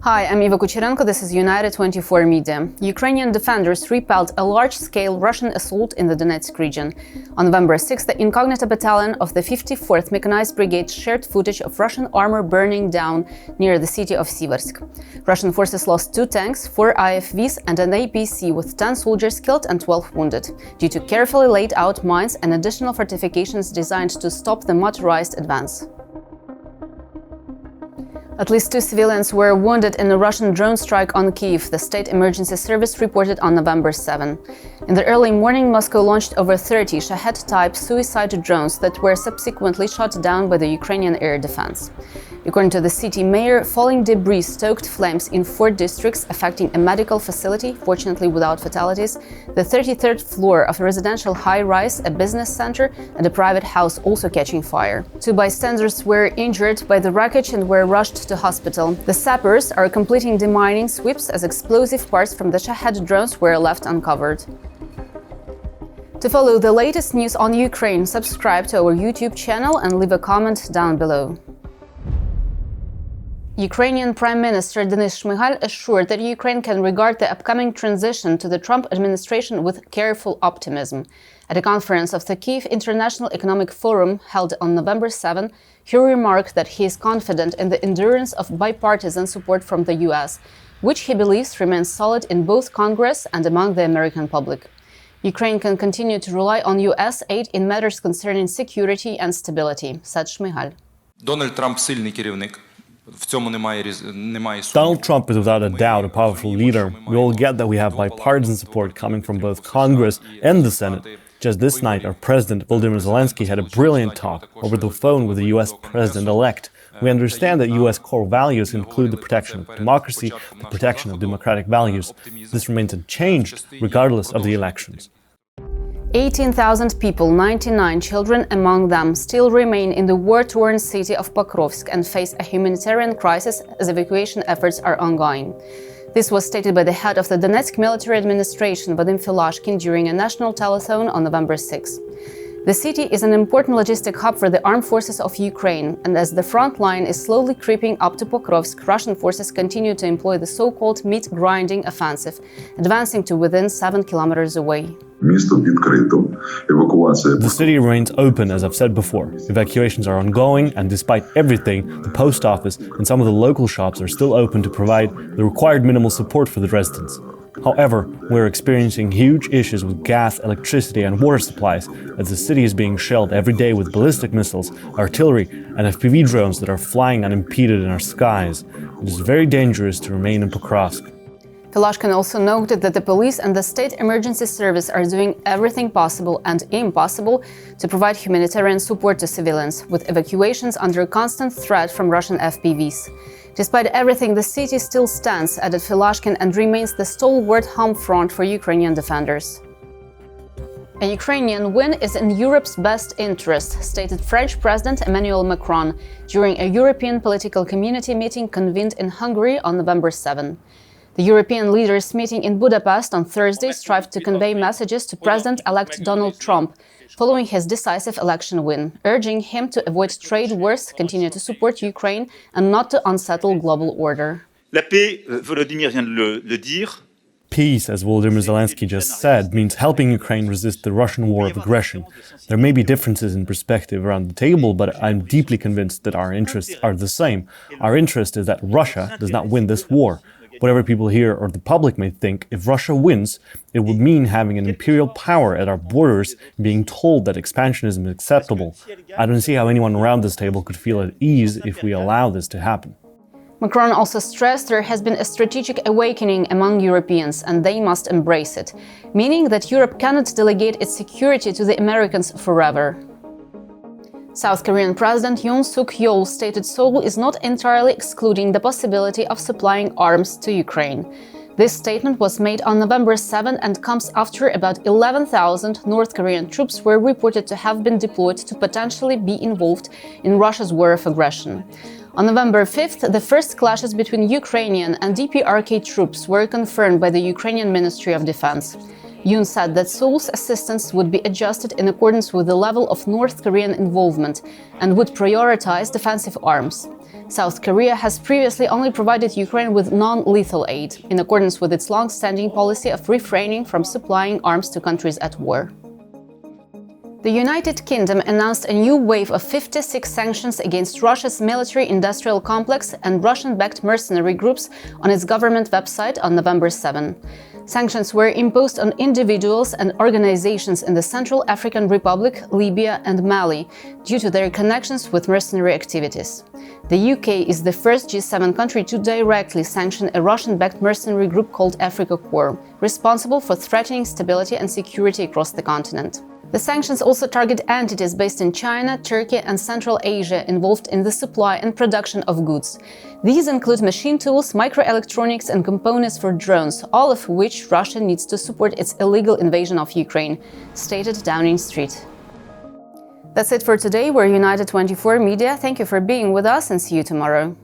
Hi, I'm Iva Kucherenko. This is United 24 Media. Ukrainian defenders repelled a large-scale Russian assault in the Donetsk region. On November 6, the incognito battalion of the 54th Mechanized Brigade shared footage of Russian armor burning down near the city of Siversk. Russian forces lost 2 tanks, 4 IFVs and an APC with 10 soldiers killed and 12 wounded, due to carefully laid out mines and additional fortifications designed to stop the motorized advance. At least 2 civilians were wounded in a Russian drone strike on Kyiv, the state emergency service reported on November 7. In the early morning, Moscow launched over 30 Shahed-type suicide drones that were subsequently shot down by the Ukrainian air defense. According to the city mayor, falling debris stoked flames in 4 districts, affecting a medical facility, fortunately without fatalities, the 33rd floor of a residential high-rise, a business center, and a private house also catching fire. 2 bystanders were injured by the wreckage and were rushed to hospital. The sappers are completing demining sweeps as explosive parts from the Shahed drones were left uncovered. To follow the latest news on Ukraine, subscribe to our YouTube channel and leave a comment down below. Ukrainian Prime Minister Denis Shmyhal assured that Ukraine can regard the upcoming transition to the Trump administration with careful optimism. At a conference of the Kyiv International Economic Forum held on November 7, he remarked that he is confident in the endurance of bipartisan support from the US, which he believes remains solid in both Congress and among the American public. Ukraine can continue to rely on US aid in matters concerning security and stability, said Shmyhal. Donald Trump сильний керівник. Donald Trump is without a doubt a powerful leader. We all get that we have bipartisan support coming from both Congress and the Senate. Just this night, our president, Volodymyr Zelensky, had a brilliant talk over the phone with the US president-elect. We understand that US core values include the protection of democracy, the protection of democratic values. This remains unchanged regardless of the elections. 18,000 people, 99 children among them, still remain in the war-torn city of Pokrovsk and face a humanitarian crisis as evacuation efforts are ongoing. This was stated by the head of the Donetsk military administration, Vadim Filashkin, during a national telethon on November 6. The city is an important logistic hub for the armed forces of Ukraine, and as the front line is slowly creeping up to Pokrovsk, Russian forces continue to employ the so-called meat-grinding offensive, advancing to within 7 kilometers away. The city remains open, as I've said before. Evacuations are ongoing, and despite everything, the post office and some of the local shops are still open to provide the required minimal support for the residents. However, we're experiencing huge issues with gas, electricity, and water supplies, as the city is being shelled every day with ballistic missiles, artillery, and FPV drones that are flying unimpeded in our skies. It is very dangerous to remain in Pokrovsk. Filashkin also noted that the police and the state emergency service are doing everything possible and impossible to provide humanitarian support to civilians, with evacuations under constant threat from Russian FPVs. Despite everything, the city still stands, added Filashkin, and remains the stalwart home front for Ukrainian defenders. A Ukrainian win is in Europe's best interest, stated French President Emmanuel Macron during a European political community meeting convened in Hungary on November 7. The European leaders meeting in Budapest on Thursday strived to convey messages to President-elect Donald Trump following his decisive election win, urging him to avoid trade wars, continue to support Ukraine, and not to unsettle global order. La paix, Volodymyr vient de le dire. Peace, as Volodymyr Zelensky just said, means helping Ukraine resist the Russian war of aggression. There may be differences in perspective around the table, but I'm deeply convinced that our interests are the same. Our interest is that Russia does not win this war. Whatever people here or the public may think, if Russia wins, it would mean having an imperial power at our borders and being told that expansionism is acceptable. I don't see how anyone around this table could feel at ease if we allow this to happen. Macron also stressed there has been a strategic awakening among Europeans and they must embrace it, meaning that Europe cannot delegate its security to the Americans forever. South Korean President Yoon Suk-yeol stated Seoul is not entirely excluding the possibility of supplying arms to Ukraine. This statement was made on November 7 and comes after about 11,000 North Korean troops were reported to have been deployed to potentially be involved in Russia's war of aggression. On November 5th, the first clashes between Ukrainian and DPRK troops were confirmed by the Ukrainian Ministry of Defense. Yoon said that Seoul's assistance would be adjusted in accordance with the level of North Korean involvement and would prioritize defensive arms. South Korea has previously only provided Ukraine with non-lethal aid, in accordance with its long-standing policy of refraining from supplying arms to countries at war. The United Kingdom announced a new wave of 56 sanctions against Russia's military-industrial complex and Russian-backed mercenary groups on its government website on November 7. Sanctions were imposed on individuals and organizations in the Central African Republic, Libya and Mali due to their connections with mercenary activities. The UK is the first G7 country to directly sanction a Russian-backed mercenary group called Africa Corps, responsible for threatening stability and security across the continent. The sanctions also target entities based in China, Turkey and Central Asia involved in the supply and production of goods. These include machine tools, microelectronics and components for drones, all of which Russia needs to support its illegal invasion of Ukraine, stated Downing Street. That's it for today. We're United 24 Media. Thank you for being with us and see you tomorrow.